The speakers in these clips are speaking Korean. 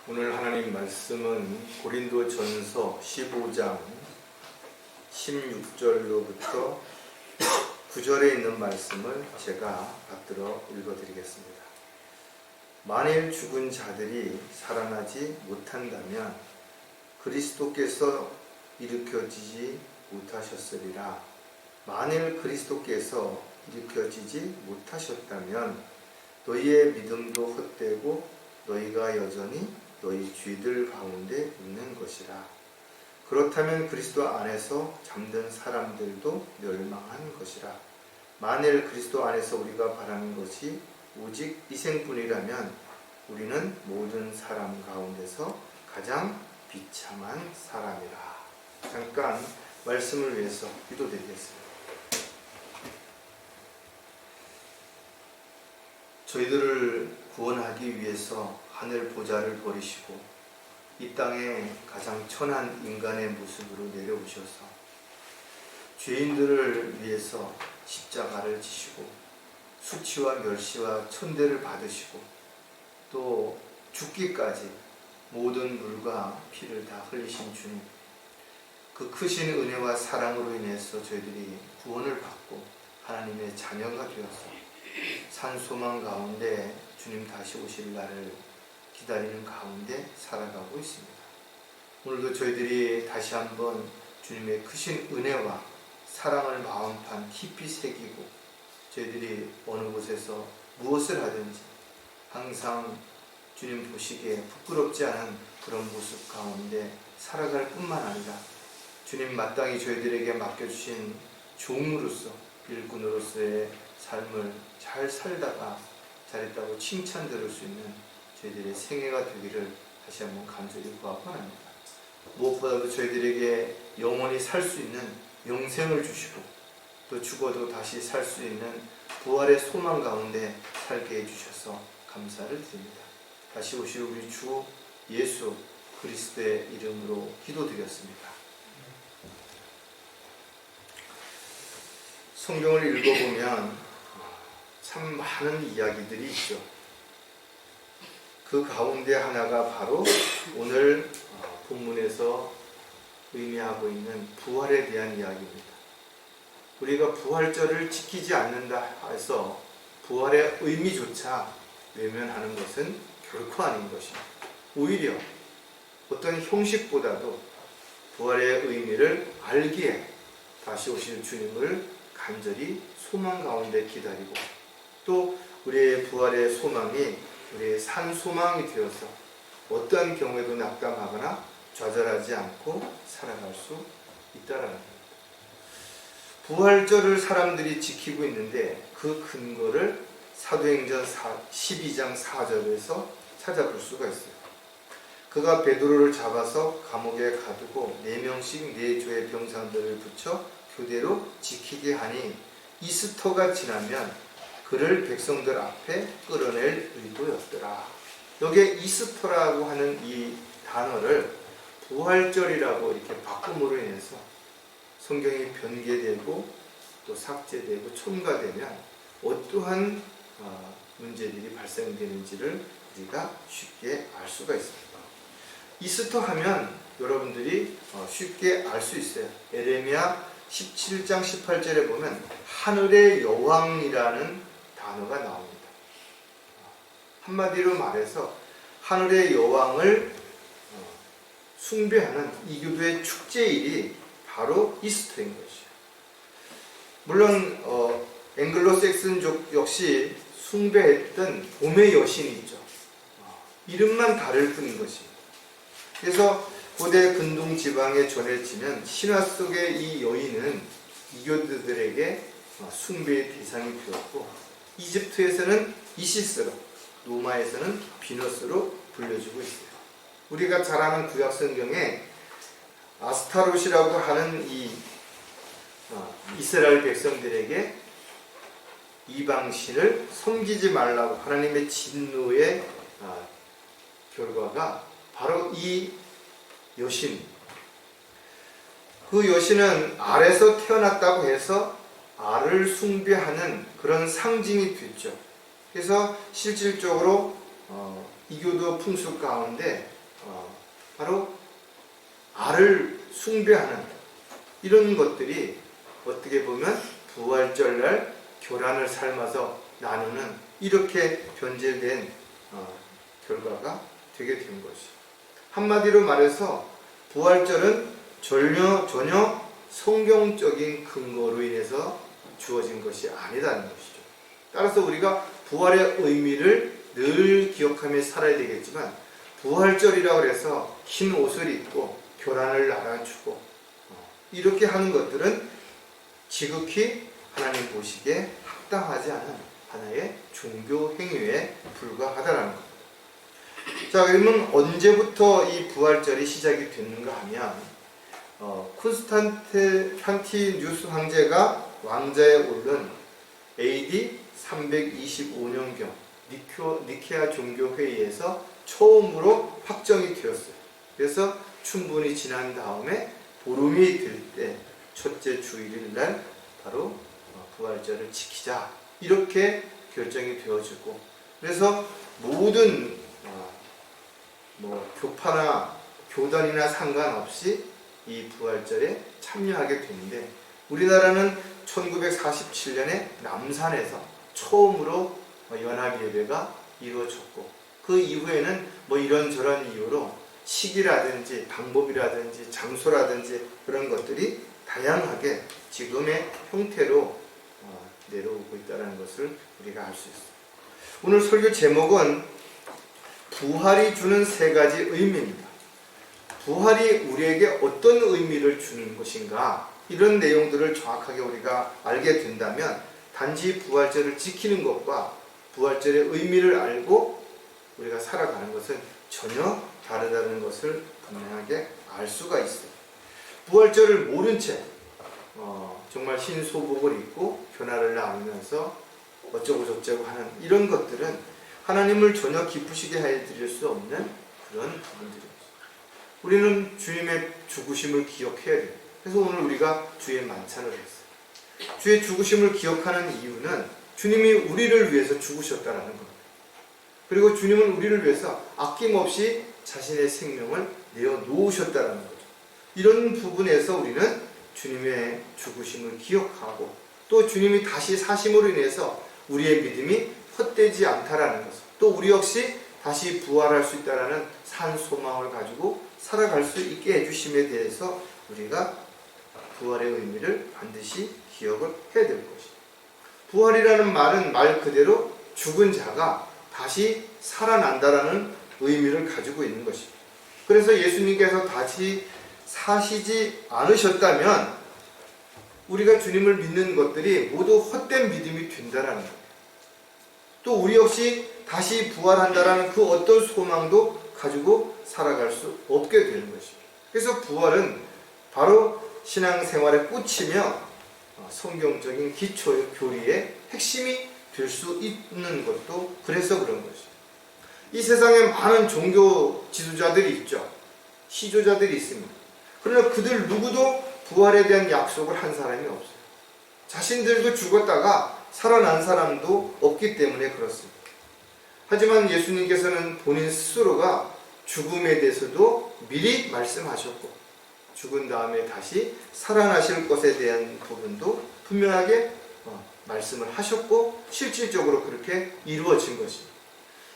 오늘 하나님 말씀은 고린도전서 15장 16절로부터 9절에 있는 말씀을 제가 받들어 읽어드리겠습니다. 만일 죽은 자들이 살아나지 못한다면 그리스도께서 일으켜지지 못하셨으리라. 만일 그리스도께서 일으켜지지 못하셨다면 너희의 믿음도 헛되고 너희가 여전히 너희 죄들 가운데 있는 것이라. 그렇다면 그리스도 안에서 잠든 사람들도 멸망한 것이라. 만일 그리스도 안에서 우리가 바라는 것이 오직 이생뿐이라면 우리는 모든 사람 가운데서 가장 비참한 사람이라. 잠깐 말씀을 위해서 기도드리겠습니다. 저희들을 구원하기 위해서 하늘 보좌를 버리시고 이 땅에 가장 천한 인간의 모습으로 내려오셔서 죄인들을 위해서 십자가를 지시고 수치와 멸시와 천대를 받으시고 또 죽기까지 모든 물과 피를 다 흘리신 주님, 그 크신 은혜와 사랑으로 인해서 저희들이 구원을 받고 하나님의 자녀가 되어서 산소망 가운데 주님 다시 오실 날을 기다리는 가운데 살아가고 있습니다. 오늘도 저희들이 다시 한번 주님의 크신 은혜와 사랑을 마음판 깊이 새기고 저희들이 어느 곳에서 무엇을 하든지 항상 주님 보시기에 부끄럽지 않은 그런 모습 가운데 살아갈 뿐만 아니라 주님 마땅히 저희들에게 맡겨주신 종으로서 일꾼으로서의 삶을 잘 살다가 잘했다고 칭찬 들을 수 있는 저희들의 생애가 되기를 다시 한번 간절히 구하고 합니다. 무엇보다도 저희들에게 영원히 살 수 있는 영생을 주시고 또 죽어도 다시 살 수 있는 부활의 소망 가운데 살게 해주셔서 감사를 드립니다. 다시 오실 우리 주 예수 그리스도의 이름으로 기도드렸습니다. 성경을 읽어보면 참 많은 이야기들이 있죠. 그 가운데 하나가 바로 오늘 본문에서 의미하고 있는 부활에 대한 이야기입니다. 우리가 부활절을 지키지 않는다 해서 부활의 의미조차 외면하는 것은 결코 아닌 것입니다. 오히려 어떤 형식보다도 부활의 의미를 알기에 다시 오실 주님을 간절히 소망 가운데 기다리고 또 우리의 부활의 소망이 우리의 산 소망이 되어서 어떠한 경우에도 낙담하거나 좌절하지 않고 살아갈 수 있다라는 겁니다. 부활절을 사람들이 지키고 있는데 그 근거를 사도행전 12장 4절에서 찾아볼 수가 있어요. 그가 베드로를 잡아서 감옥에 가두고 4명씩 4조의 병상들을 붙여 교대로 지키게 하니 이스터가 지나면 그를 백성들 앞에 끌어낼 의도였더라. 여기에 이스터라고 하는 이 단어를 부활절이라고 이렇게 바꿈으로 인해서 성경이 변개되고 또 삭제되고 첨가되면 어떠한 문제들이 발생되는지를 우리가 쉽게 알 수가 있습니다. 이스터 하면 여러분들이 쉽게 알 수 있어요. 에레미야 17장 18절에 보면 하늘의 여왕이라는 단어가 나옵니다. 한마디로 말해서 하늘의 여왕을 숭배하는 이교도의 축제일이 바로 이스터인 것이에요. 물론 앵글로색슨족 역시 숭배했던 봄의 여신이 있죠. 이름만 다를 뿐인 것입니다. 그래서 고대 근동 지방에 전해지면 신화 속의 이 여인은 이교도들에게 숭배의 대상이 되었고 이집트에서는 이시스로, 로마에서는 비너스로 불려지고 있어요. 우리가 잘 아는 구약 성경에 아스타롯이라고 하는 이 이스라엘 백성들에게 이방신을 섬기지 말라고 하나님의 진노의 결과가 바로 이 여신, 그 여신은 알에서 태어났다고 해서 알을 숭배하는 그런 상징이 됐죠. 그래서 실질적으로 이교도 풍습 가운데 바로 알을 숭배하는 이런 것들이 어떻게 보면 부활절날 계란을 삶아서 나누는 이렇게 변질된 결과가 되게 된 것이죠. 한마디로 말해서 부활절은 전혀 성경적인 근거로 인해서 주어진 것이 아니라는 것이죠. 따라서 우리가 부활의 의미를 늘 기억하며 살아야 되겠지만, 부활절이라고 해서 흰 옷을 입고 계란을 나눠주고 이렇게 하는 것들은 지극히 하나님 보시기에 합당하지 않은 하나의 종교 행위에 불과하다는 겁니다. 자, 그러면 언제부터 이 부활절이 시작이 됐는가 하면 콘스탄티누스 황제가 왕좌에 오른 AD 325년경 니케아 종교회의에서 처음으로 확정이 되었어요. 그래서 충분히 지난 다음에 보름이 될 때 첫째 주일날 바로 부활절을 지키자, 이렇게 결정이 되어지고, 그래서 모든 교파나 교단이나 상관없이 이 부활절에 참여하게 되는데, 우리나라는 1947년에 남산에서 처음으로 연합예배가 이루어졌고, 그 이후에는 이런저런 이유로 시기라든지 방법이라든지 장소라든지 그런 것들이 다양하게 지금의 형태로 내려오고 있다는 것을 우리가 알 수 있습니다. 오늘 설교 제목은 부활이 주는 세 가지 의미입니다. 부활이 우리에게 어떤 의미를 주는 것인가, 이런 내용들을 정확하게 우리가 알게 된다면 단지 부활절을 지키는 것과 부활절의 의미를 알고 우리가 살아가는 것은 전혀 다르다는 것을 분명하게 알 수가 있어요. 부활절을 모른 채 정말 흰 소복을 입고 변화를 나누면서 어쩌고 저쩌고 하는 이런 것들은 하나님을 전혀 기쁘시게 해드릴 수 없는 그런 부분들입니다. 우리는 주님의 죽으심을 기억해야 돼요. 그래서 오늘 우리가 주의 만찬을 했어요. 주의 죽으심을 기억하는 이유는 주님이 우리를 위해서 죽으셨다는 겁니다. 그리고 주님은 우리를 위해서 아낌없이 자신의 생명을 내어놓으셨다는 거죠. 이런 부분에서 우리는 주님의 죽으심을 기억하고, 또 주님이 다시 사심으로 인해서 우리의 믿음이 헛되지 않다라는 것, 또 우리 역시 다시 부활할 수 있다라는 산 소망을 가지고 살아갈 수 있게 해주심에 대해서 우리가 부활의 의미를 반드시 기억을 해야 될 것입니다. 부활이라는 말은 말 그대로 죽은 자가 다시 살아난다라는 의미를 가지고 있는 것입니다. 그래서 예수님께서 다시 사시지 않으셨다면 우리가 주님을 믿는 것들이 모두 헛된 믿음이 된다라는 거예요. 또 우리 역시 다시 부활한다라는 그 어떤 소망도 가지고 살아갈 수 없게 되는 것입니다. 그래서 부활은 바로 신앙생활의 꽃이며 성경적인 기초의 교리의 핵심이 될 수 있는 것도 그래서 그런 것입니다. 이 세상에 많은 종교 지도자들이 있죠. 시조자들이 있습니다. 그러나 그들 누구도 부활에 대한 약속을 한 사람이 없어요. 자신들도 죽었다가 살아난 사람도 없기 때문에 그렇습니다. 하지만 예수님께서는 본인 스스로가 죽음에 대해서도 미리 말씀하셨고, 죽은 다음에 다시 살아나실 것에 대한 부분도 분명하게 말씀을 하셨고, 실질적으로 그렇게 이루어진 것입니다.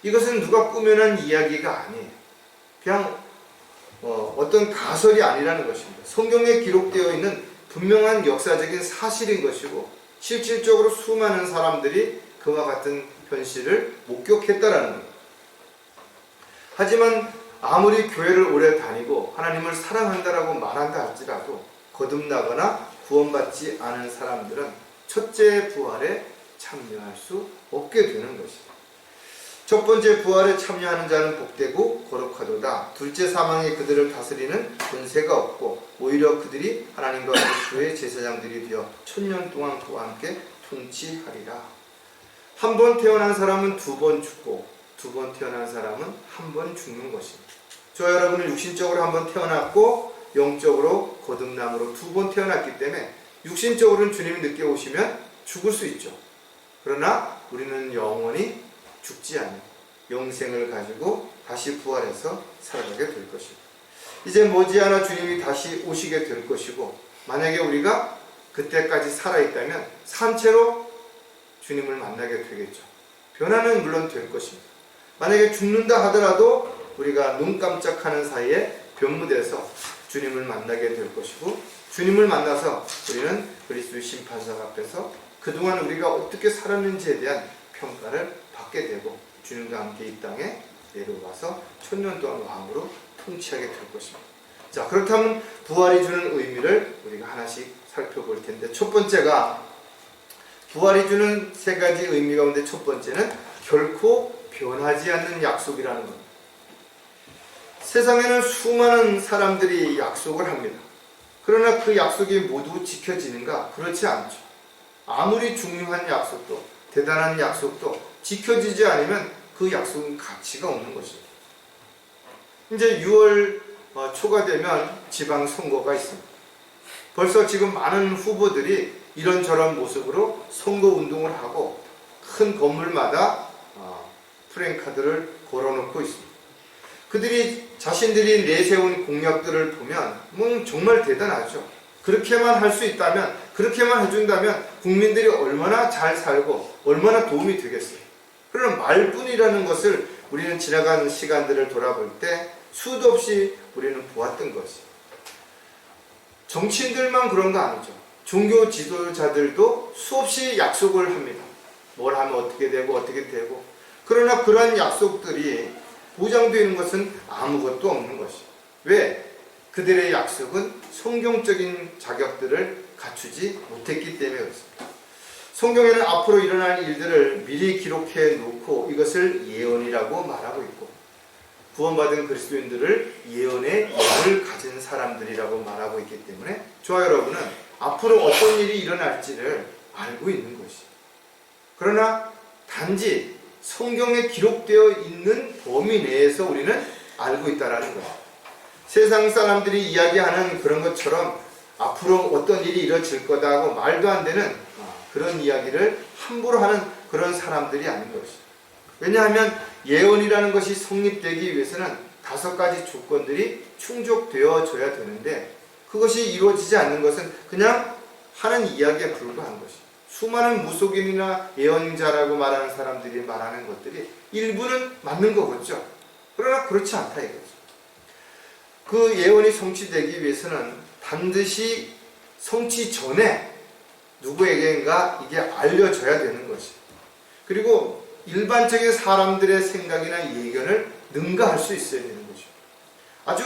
이것은 누가 꾸며낸 이야기가 아니에요. 그냥 어떤 가설이 아니라는 것입니다. 성경에 기록되어 있는 분명한 역사적인 사실인 것이고, 실질적으로 수많은 사람들이 그와 같은 현실을 목격했다라는 겁니다. 하지만 아무리 교회를 오래 다니고 하나님을 사랑한다라고 말한다 할지라도 거듭나거나 구원받지 않은 사람들은 첫째 부활에 참여할 수 없게 되는 것입니다. 첫 번째 부활에 참여하는 자는 복되고 거룩하도다. 둘째 사망이 그들을 다스리는 권세가 없고 오히려 그들이 하나님과 그리스도의 제사장들이 되어 천년 동안 그와 함께 통치하리라. 한 번 태어난 사람은 두 번 죽고 두 번 태어난 사람은 한 번 죽는 것입니다. 저 여러분은 육신적으로 한 번 태어났고 영적으로 거듭남으로 두 번 태어났기 때문에 육신적으로는 주님이 늦게 오시면 죽을 수 있죠. 그러나 우리는 영원히 죽지 않는 영생을 가지고 다시 부활해서 살아가게 될 것입니다. 이제 머지않아 주님이 다시 오시게 될 것이고, 만약에 우리가 그때까지 살아있다면 산채로 주님을 만나게 되겠죠. 변화는 물론 될 것입니다. 만약에 죽는다 하더라도 우리가 눈 깜짝하는 사이에 변무돼서 주님을 만나게 될 것이고, 주님을 만나서 우리는 그리스도의 심판상 앞에서 그동안 우리가 어떻게 살았는지에 대한 평가를 받게 되고, 주님과 함께 이 땅에 내려와서 천년 동안 왕으로 통치하게 될 것입니다. 자, 그렇다면 부활이 주는 의미를 우리가 하나씩 살펴볼 텐데, 첫 번째가, 부활이 주는 세 가지 의미 가운데 첫 번째는 결코 변하지 않는 약속이라는 겁니다. 세상에는 수많은 사람들이 약속을 합니다. 그러나 그 약속이 모두 지켜지는가? 그렇지 않죠. 아무리 중요한 약속도, 대단한 약속도 지켜지지 않으면 그 약속은 가치가 없는 것입니다. 이제 6월 초가 되면 지방선거가 있습니다. 벌써 지금 많은 후보들이 이런저런 모습으로 선거운동을 하고 큰 건물마다 프랜카드를 걸어놓고 있습니다. 그들이 자신들이 내세운 공약들을 보면 정말 대단하죠. 그렇게만 할 수 있다면, 그렇게만 해준다면 국민들이 얼마나 잘 살고 얼마나 도움이 되겠어요. 그러나 말뿐이라는 것을 우리는 지나간 시간들을 돌아볼 때 수도 없이 우리는 보았던 것이죠. 정치인들만 그런 거 아니죠. 종교 지도자들도 수없이 약속을 합니다. 뭘 하면 어떻게 되고 어떻게 되고. 그러나 그러한 약속들이 보장되는 것은 아무것도 없는 것이죠. 왜? 그들의 약속은 성경적인 자격들을 갖추지 못했기 때문에 그렇습니다. 성경에는 앞으로 일어날 일들을 미리 기록해 놓고 이것을 예언이라고 말하고 있고, 구원받은 그리스도인들을 예언의 영을 가진 사람들이라고 말하고 있기 때문에 저와 여러분은 앞으로 어떤 일이 일어날지를 알고 있는 것이죠. 그러나 단지 성경에 기록되어 있는 범위 내에서 우리는 알고 있다는 거예요. 세상 사람들이 이야기하는 그런 것처럼 앞으로 어떤 일이 이루어질 거다 하고 말도 안 되는 그런 이야기를 함부로 하는 그런 사람들이 아닌 것이죠. 왜냐하면 예언이라는 것이 성립되기 위해서는 5가지 조건들이 충족되어져야 되는데, 그것이 이루어지지 않는 것은 그냥 하는 이야기에 불과한 것이죠. 수많은 무속인이나 예언자라고 말하는 사람들이 말하는 것들이 일부는 맞는 거겠죠. 그러나 그렇지 않다 이거죠. 그 예언이 성취되기 위해서는 반드시 성취 전에 누구에게인가 이게 알려져야 되는 것이죠. 그리고 일반적인 사람들의 생각이나 예견을 능가할 수 있어야 되는 거죠. 아주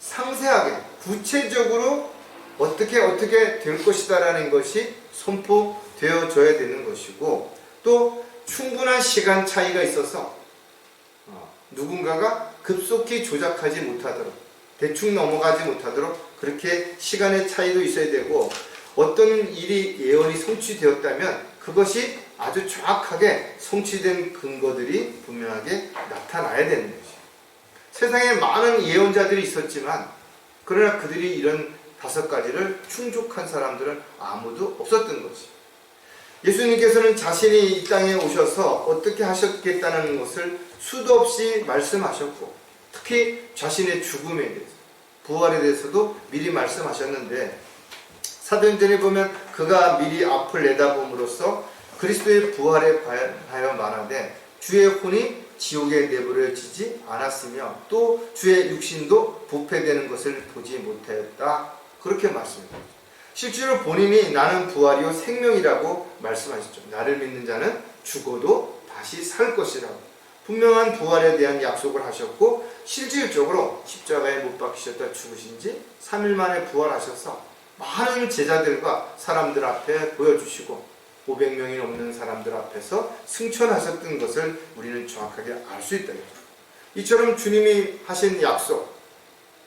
상세하게 구체적으로 어떻게 될 것이다 라는 것이 선포되어져야 되는 것이고, 또 충분한 시간 차이가 있어서 누군가가 급속히 조작하지 못하도록, 대충 넘어가지 못하도록 그렇게 시간의 차이도 있어야 되고, 어떤 일이 예언이 성취되었다면 그것이 아주 정확하게 성취된 근거들이 분명하게 나타나야 되는 것이죠. 세상에 많은 예언자들이 있었지만, 그러나 그들이 이런 5가지를 충족한 사람들은 아무도 없었던 것이죠. 예수님께서는 자신이 이 땅에 오셔서 어떻게 하셨겠다는 것을 수도 없이 말씀하셨고, 특히 자신의 죽음에 대해서, 부활에 대해서도 미리 말씀하셨는데, 사도행전에 보면 그가 미리 앞을 내다봄으로써 그리스도의 부활에 관하여 말하되 주의 혼이 지옥에 내버려지지 않았으며 또 주의 육신도 부패되는 것을 보지 못하였다, 그렇게 말씀합니다. 실제로 본인이 나는 부활이요 생명이라고 말씀하셨죠. 나를 믿는 자는 죽어도 다시 살 것이라고 분명한 부활에 대한 약속을 하셨고, 실질적으로 십자가에 못 박히셨다 죽으신 지 3일 만에 부활하셔서 많은 제자들과 사람들 앞에 보여주시고 500명이 넘는 사람들 앞에서 승천하셨던 것을 우리는 정확하게 알 수 있다. 이처럼 주님이 하신 약속,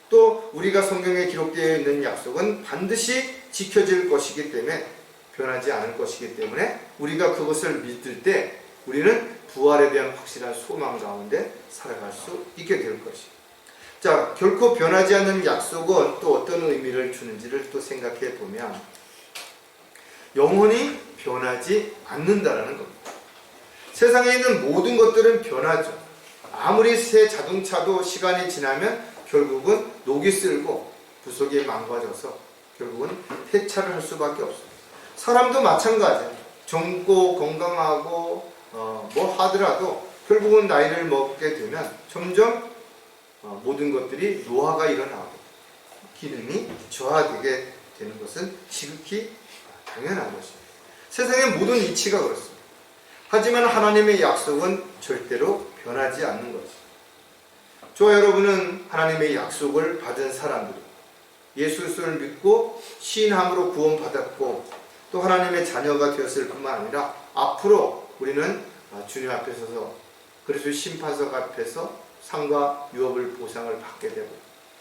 또 우리가 성경에 기록되어 있는 약속은 반드시 지켜질 것이기 때문에, 변하지 않을 것이기 때문에 우리가 그것을 믿을 때 우리는 부활에 대한 확실한 소망 가운데 살아갈 수 있게 될 것이에요. 자, 결코 변하지 않는 약속은 또 어떤 의미를 주는지를 또 생각해 보면, 영원히 변하지 않는다라는 겁니다. 세상에 있는 모든 것들은 변하죠. 아무리 새 자동차도 시간이 지나면 결국은 녹이 쓸고 부속이 망가져서 결국은 폐차를 할 수밖에 없습니다. 사람도 마찬가지예요. 젊고 건강하고 뭐 하더라도 결국은 나이를 먹게 되면 점점 모든 것들이 노화가 일어나고 기능이 저하되게 되는 것은 지극히 당연한 것입니다. 세상의 모든 이치가 그렇습니다. 하지만 하나님의 약속은 절대로 변하지 않는 것입니다. 저와 여러분은 하나님의 약속을 받은 사람들이 예수 그리스도를 믿고 신함으로 구원받았고 또 하나님의 자녀가 되었을 뿐만 아니라 앞으로 우리는 주님 앞에 서서 그리스도의 심판석 앞에서 상과 유업을 보상을 받게 되고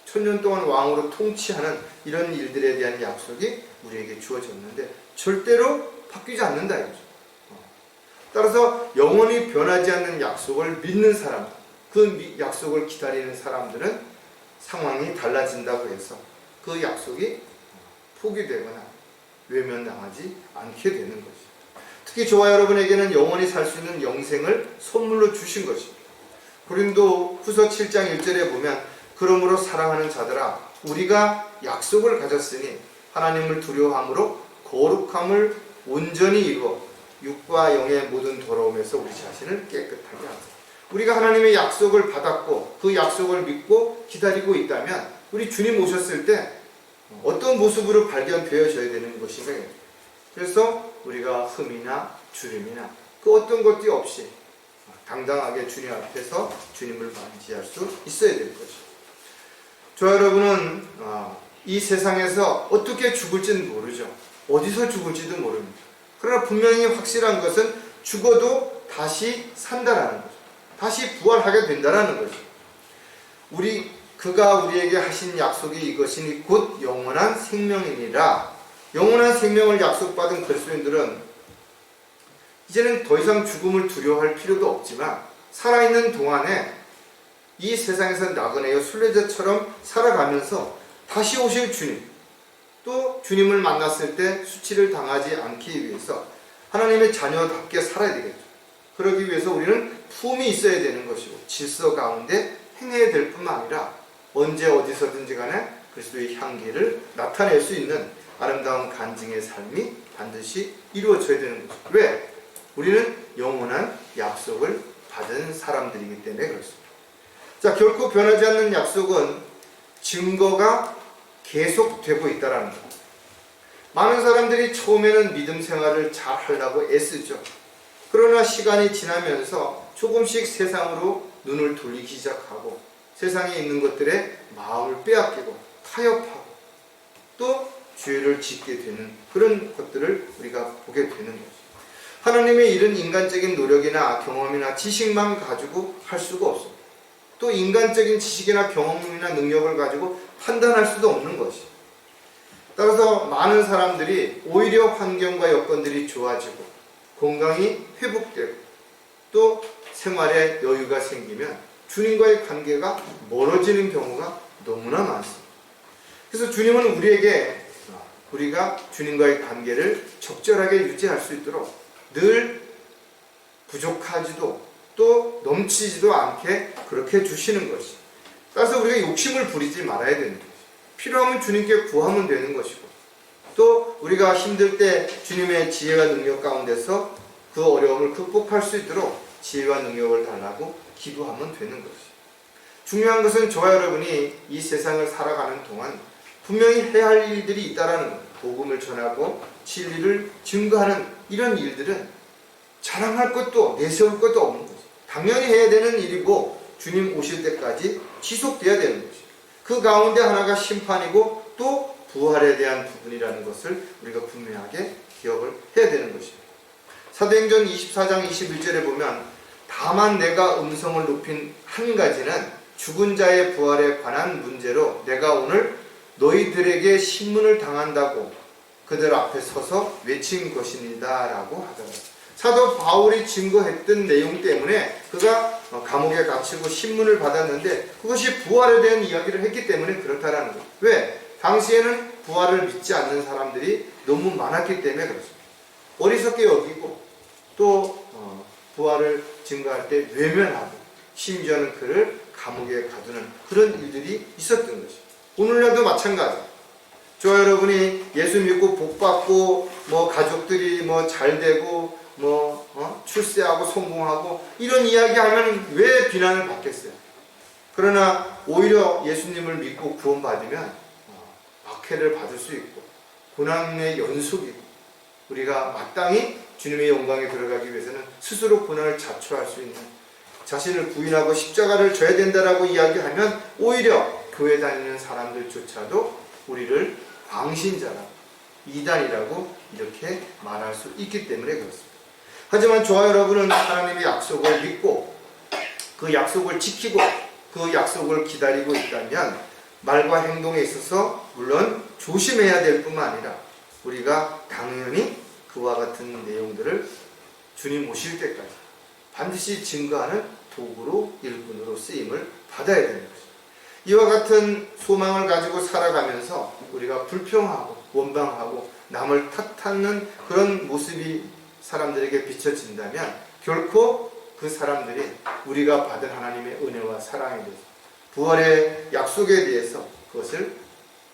천년 동안 왕으로 통치하는 이런 일들에 대한 약속이 우리에게 주어졌는데 절대로 바뀌지 않는다 이거죠. 따라서 영원히 변하지 않는 약속을 믿는 사람, 그 약속을 기다리는 사람들은 상황이 달라진다고 해서 그 약속이 포기되거나 외면당하지 않게 되는 것입니다. 특히 저와 여러분에게는 영원히 살 수 있는 영생을 선물로 주신 것입니다. 고린도 후서 7장 1절에 보면 그러므로 사랑하는 자들아 우리가 약속을 가졌으니 하나님을 두려워함으로 거룩함을 온전히 이루어 육과 영의 모든 더러움에서 우리 자신을 깨끗하게 하자. 우리가 하나님의 약속을 받았고 그 약속을 믿고 기다리고 있다면 우리 주님 오셨을 때 어떤 모습으로 발견되어져야 되는 것인가. 그래서 우리가 흠이나 주림이나 그 어떤 것도 없이 당당하게 주님 앞에서 주님을 맞이할 수 있어야 될 것이죠. 저 여러분은 이 세상에서 어떻게 죽을지는 모르죠. 어디서 죽을지도 모릅니다. 그러나 분명히 확실한 것은 죽어도 다시 산다라는 거죠. 다시 부활하게 된다라는 거죠. 그가 우리에게 하신 약속이 이것이니 곧 영원한 생명이니라. 영원한 생명을 약속받은 그리스도인들은 이제는 더 이상 죽음을 두려워할 필요도 없지만 살아있는 동안에 이 세상에서 나그네여 순례자처럼 살아가면서 다시 오실 주님, 또 주님을 만났을 때 수치를 당하지 않기 위해서 하나님의 자녀답게 살아야 되겠죠. 그러기 위해서 우리는 품이 있어야 되는 것이고 질서 가운데 행해야 될 뿐만 아니라 언제 어디서든지 간에 그리스도의 향기를 나타낼 수 있는 아름다운 간증의 삶이 반드시 이루어져야 되는 것이죠. 왜? 우리는 영원한 약속을 받은 사람들이기 때문에 그렇습니다. 자, 결코 변하지 않는 약속은 증거가 계속되고 있다는 것. 많은 사람들이 처음에는 믿음 생활을 잘 하려고 애쓰죠. 그러나 시간이 지나면서 조금씩 세상으로 눈을 돌리기 시작하고 세상에 있는 것들에 마음을 빼앗기고 타협하고 또 죄를 짓게 되는 그런 것들을 우리가 보게 되는 거죠. 하나님의 일은 인간적인 노력이나 경험이나 지식만 가지고 할 수가 없습니다. 또 인간적인 지식이나 경험이나 능력을 가지고 판단할 수도 없는 것이죠. 따라서 많은 사람들이 오히려 환경과 여건들이 좋아지고 건강이 회복되고 또 생활에 여유가 생기면 주님과의 관계가 멀어지는 경우가 너무나 많습니다. 그래서 주님은 우리가 주님과의 관계를 적절하게 유지할 수 있도록 늘 부족하지도 또 넘치지도 않게 그렇게 주시는 것이. 따라서 우리가 욕심을 부리지 말아야 되는 것이. 필요하면 주님께 구하면 되는 것이고 또 우리가 힘들 때 주님의 지혜와 능력 가운데서 그 어려움을 극복할 수 있도록 지혜와 능력을 달라고 기도하면 되는 것이. 중요한 것은 저와 여러분이 이 세상을 살아가는 동안 분명히 해야 할 일들이 있다라는 것. 복음을 전하고 진리를 증거하는 이런 일들은 자랑할 것도 내세울 것도 없는 거죠. 당연히 해야 되는 일이고 주님 오실 때까지 지속돼야 되는 것이죠. 그 가운데 하나가 심판이고 또 부활에 대한 부분이라는 것을 우리가 분명하게 기억을 해야 되는 것입니다. 사도행전 24장 21절에 보면 다만 내가 음성을 높인 한 가지는 죽은 자의 부활에 관한 문제로 내가 오늘 너희들에게 신문을 당한다고 그들 앞에 서서 외친 것입니다 라고 하더라고요. 사도 바울이 증거했던 내용 때문에 그가 감옥에 갇히고 신문을 받았는데 그것이 부활에 대한 이야기를 했기 때문에 그렇다라는 거예요. 왜? 당시에는 부활을 믿지 않는 사람들이 너무 많았기 때문에 그렇습니다. 어리석게 여기고 또 부활을 증거할 때 외면하고 심지어는 그를 감옥에 가두는 그런 일들이 있었던 것이죠. 오늘날도 마찬가지. 저와 여러분이 예수 믿고 복 받고 가족들이 잘 되고 출세하고 성공하고 이런 이야기하면 왜 비난을 받겠어요? 그러나 오히려 예수님을 믿고 구원받으면 박해를 받을 수 있고 고난의 연속이고 우리가 마땅히 주님의 영광에 들어가기 위해서는 스스로 고난을 자초할 수 있는, 자신을 부인하고 십자가를 져야 된다라고 이야기하면 오히려 교회 다니는 사람들조차도 우리를 광신자라고, 이단이라고 이렇게 말할 수 있기 때문에 그렇습니다. 하지만 저와 여러분은 하나님의 약속을 믿고 그 약속을 지키고 그 약속을 기다리고 있다면 말과 행동에 있어서 물론 조심해야 될 뿐만 아니라 우리가 당연히 그와 같은 내용들을 주님 오실 때까지 반드시 증거하는 도구로, 일꾼으로 쓰임을 받아야 되는 것입니다. 이와 같은 소망을 가지고 살아가면서 우리가 불평하고 원망하고 남을 탓하는 그런 모습이 사람들에게 비춰진다면 결코 그 사람들이 우리가 받은 하나님의 은혜와 사랑에 대해서, 부활의 약속에 대해서 그것을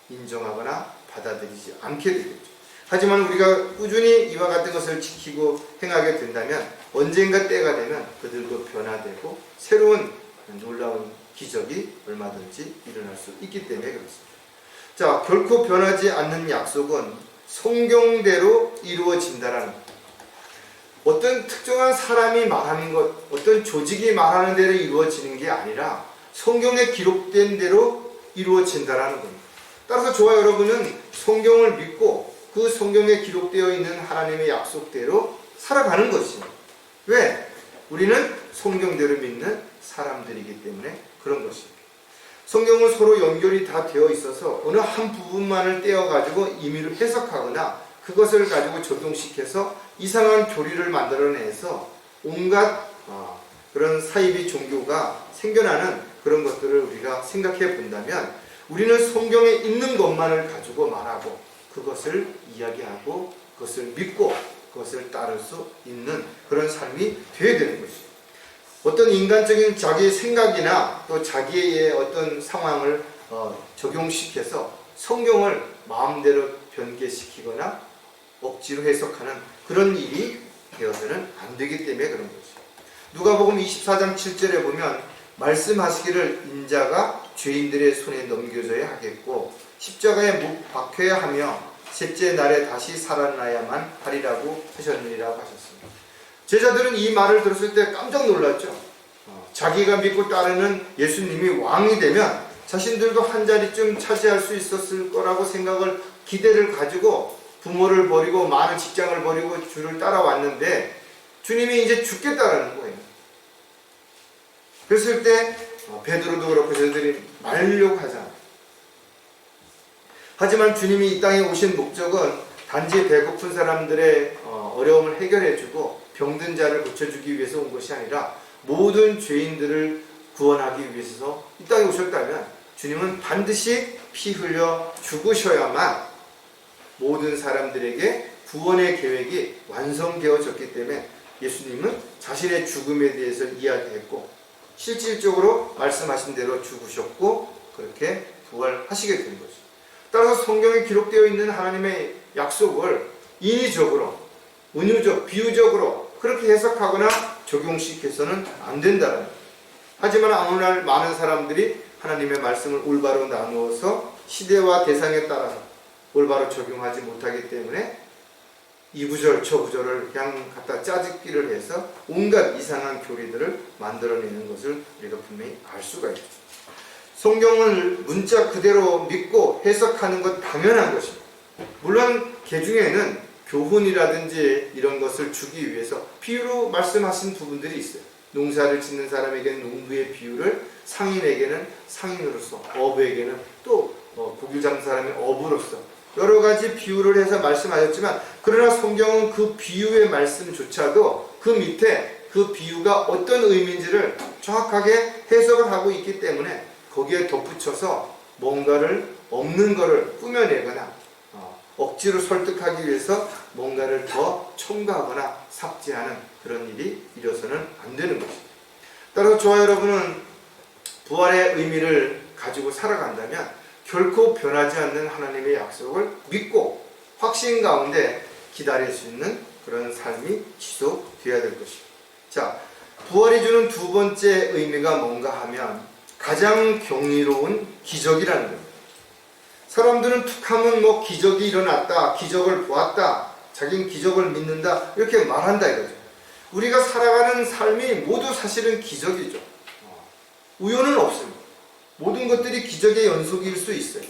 인정하거나 받아들이지 않게 되겠죠. 하지만 우리가 꾸준히 이와 같은 것을 지키고 행하게 된다면 언젠가 때가 되면 그들도 변화되고 새로운 놀라운 기적이 얼마든지 일어날 수 있기 때문에 그렇습니다. 자, 결코 변하지 않는 약속은 성경대로 이루어진다라는 것. 어떤 특정한 사람이 말하는 것, 어떤 조직이 말하는 대로 이루어지는 게 아니라 성경에 기록된 대로 이루어진다라는 겁니다. 따라서 저와 여러분은 성경을 믿고 그 성경에 기록되어 있는 하나님의 약속대로 살아가는 것입니다. 왜? 우리는 성경대로 믿는 사람들이기 때문에 그런 것입니다. 성경은 서로 연결이 다 되어 있어서 어느 한 부분만을 떼어가지고 임의로 해석하거나 그것을 가지고 적용시켜서 이상한 교리를 만들어내서 온갖 그런 사이비 종교가 생겨나는 그런 것들을 우리가 생각해 본다면 우리는 성경에 있는 것만을 가지고 말하고 그것을 이야기하고 그것을 믿고 그것을 따를 수 있는 그런 삶이 되어야 되는 것이죠. 어떤 인간적인 자기의 생각이나 또 자기의 어떤 상황을 적용시켜서 성경을 마음대로 변개시키거나 억지로 해석하는 그런 일이 되어서는 안 되기 때문에 그런 거죠. 누가복음 24장 7절에 보면 말씀하시기를 인자가 죄인들의 손에 넘겨져야 하겠고 십자가에 못 박혀야 하며 셋째 날에 다시 살아나야만 하리라고 하셨느니라고 하셨습니다. 제자들은 이 말을 들었을 때 깜짝 놀랐죠. 자기가 믿고 따르는 예수님이 왕이 되면 자신들도 한 자리쯤 차지할 수 있었을 거라고 생각을, 기대를 가지고 부모를 버리고 많은 직장을 버리고 주를 따라왔는데 주님이 이제 죽겠다라는 거예요. 그랬을 때 베드로도 그렇고 저들이 말려고 하잖아요. 하지만 주님이 이 땅에 오신 목적은 단지 배고픈 사람들의 어려움을 해결해주고 병든 자를 고쳐주기 위해서 온 것이 아니라 모든 죄인들을 구원하기 위해서 이 땅에 오셨다면 주님은 반드시 피 흘려 죽으셔야만 모든 사람들에게 구원의 계획이 완성되어졌기 때문에 예수님은 자신의 죽음에 대해서 이야기했고 실질적으로 말씀하신 대로 죽으셨고 그렇게 부활하시게 된 거죠. 따라서 성경에 기록되어 있는 하나님의 약속을 인위적으로, 은유적, 비유적으로 그렇게 해석하거나 적용시켜서는 안 된다는 거예요. 하지만 오늘날 많은 사람들이 하나님의 말씀을 올바로 나누어서 시대와 대상에 따라서 올바로 적용하지 못하기 때문에 이 구절 저 구절을 그냥 갖다 짜집기를 해서 온갖 이상한 교리들을 만들어내는 것을 우리가 분명히 알 수가 있죠. 성경을 문자 그대로 믿고 해석하는 것 당연한 것입니다. 물론 개중에는 교훈이라든지 이런 것을 주기 위해서 비유로 말씀하신 부분들이 있어요. 농사를 짓는 사람에게는 농부의 비유를, 상인에게는 상인으로서, 어부에게는 또 고기 잡는 사람의 어부로서 여러 가지 비유를 해서 말씀하셨지만 그러나 성경은 그 비유의 말씀조차도 그 밑에 그 비유가 어떤 의미인지를 정확하게 해석을 하고 있기 때문에 거기에 덧붙여서 뭔가를 없는 거를 꾸며내거나 억지로 설득하기 위해서 뭔가를 더 첨가하거나 삭제하는 그런 일이 일어서는 안 되는 것입니다. 따라서 저와 여러분은 부활의 의미를 가지고 살아간다면 결코 변하지 않는 하나님의 약속을 믿고 확신 가운데 기다릴 수 있는 그런 삶이 지속되어야 될 것입니다. 자, 부활이 주는 두 번째 의미가 뭔가 하면 가장 경이로운 기적이라는 겁니다. 사람들은 툭하면 뭐 기적이 일어났다, 기적을 보았다, 자기는 기적을 믿는다 이렇게 말한다 이거죠. 우리가 살아가는 삶이 모두 사실은 기적이죠. 우연은 없습니다. 모든 것들이 기적의 연속일 수 있어요.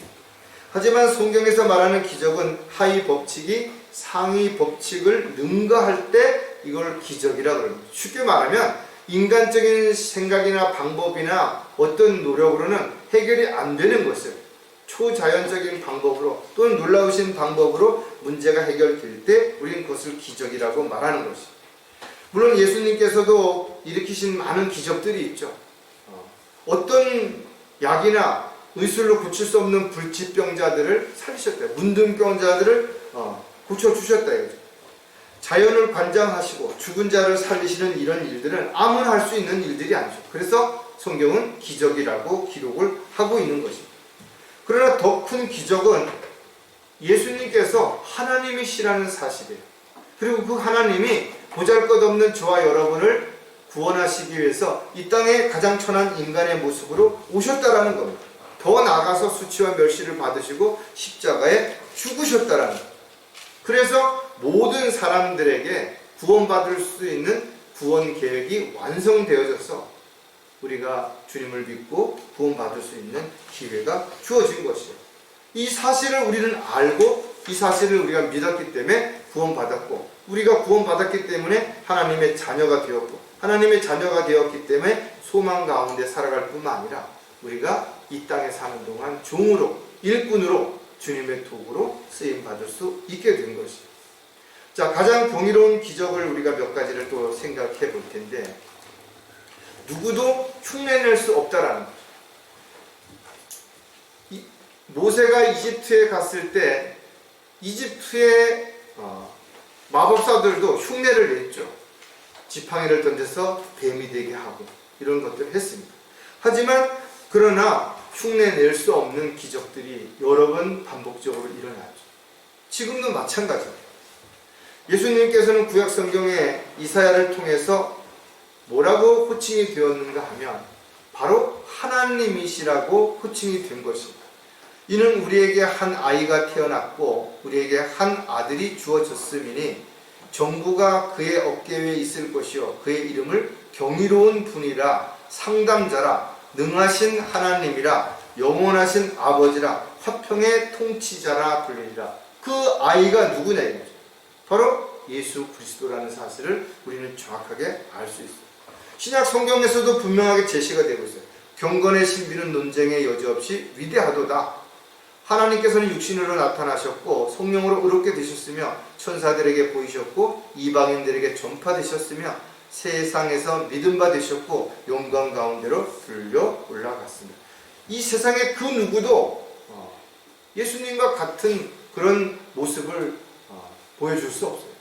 하지만 성경에서 말하는 기적은 하위 법칙이 상위 법칙을 능가할 때 이걸 기적이라고 합니다. 쉽게 말하면 인간적인 생각이나 방법이나 어떤 노력으로는 해결이 안 되는 것을 초자연적인 방법으로 또는 놀라우신 방법으로 문제가 해결될 때 우리는 그것을 기적이라고 말하는 것입니다. 물론 예수님께서도 일으키신 많은 기적들이 있죠. 어떤 약이나 의술로 고칠 수 없는 불치병자들을 살리셨다. 문둥병자들을 고쳐주셨다. 자연을 관장하시고 죽은 자를 살리시는 이런 일들은 아무나 할 수 있는 일들이 아니죠. 그래서 성경은 기적이라고 기록을 하고 있는 것입니다. 그러나 더 큰 기적은 예수님께서 하나님이시라는 사실이에요. 그리고 그 하나님이 보잘것없는 저와 여러분을 구원하시기 위해서 이 땅에 가장 천한 인간의 모습으로 오셨다라는 겁니다. 더 나아가서 수치와 멸시를 받으시고 십자가에 죽으셨다라는 겁니다. 그래서 모든 사람들에게 구원받을 수 있는 구원 계획이 완성되어져서 우리가 주님을 믿고 구원받을 수 있는 기회가 주어진 것이에요. 이 사실을 우리는 알고 이 사실을 우리가 믿었기 때문에 구원받았고 우리가 구원받았기 때문에 하나님의 자녀가 되었고 하나님의 자녀가 되었기 때문에 소망 가운데 살아갈 뿐만 아니라 우리가 이 땅에 사는 동안 종으로 일꾼으로 주님의 도구로 쓰임받을 수 있게 된 것이에요. 자, 가장 경이로운 기적을 우리가 몇 가지를 또 생각해 볼 텐데 누구도 흉내낼 수 없다라는 거죠. 모세가 이집트에 갔을 때 이집트의 마법사들도 흉내를 냈죠. 지팡이를 던져서 뱀이 되게 하고 이런 것들을 했습니다. 하지만 그러나 흉내낼 수 없는 기적들이 여러 번 반복적으로 일어나죠. 지금도 마찬가지입니다. 예수님께서는 구약 성경에 이사야를 통해서 뭐라고 호칭이 되었는가 하면 바로 하나님이시라고 호칭이 된 것입니다. 이는 우리에게 한 아이가 태어났고 우리에게 한 아들이 주어졌음이니 정부가 그의 어깨 위에 있을 것이요 그의 이름을 경이로운 분이라 상담자라 능하신 하나님이라 영원하신 아버지라 화평의 통치자라 불리리라. 그 아이가 누구냐 이거죠. 바로 예수 그리스도라는 사실을 우리는 정확하게 알 수 있어요. 신약 성경에서도 분명하게 제시가 되고 있어요. 경건의 신비는 논쟁의 여지 없이 위대하도다. 하나님께서는 육신으로 나타나셨고 성령으로 의롭게 되셨으며 천사들에게 보이셨고 이방인들에게 전파되셨으며 세상에서 믿음 받으셨고 영광 가운데로 들려 올라갔습니다. 이 세상에 그 누구도 예수님과 같은 그런 모습을 보여줄 수 없어요.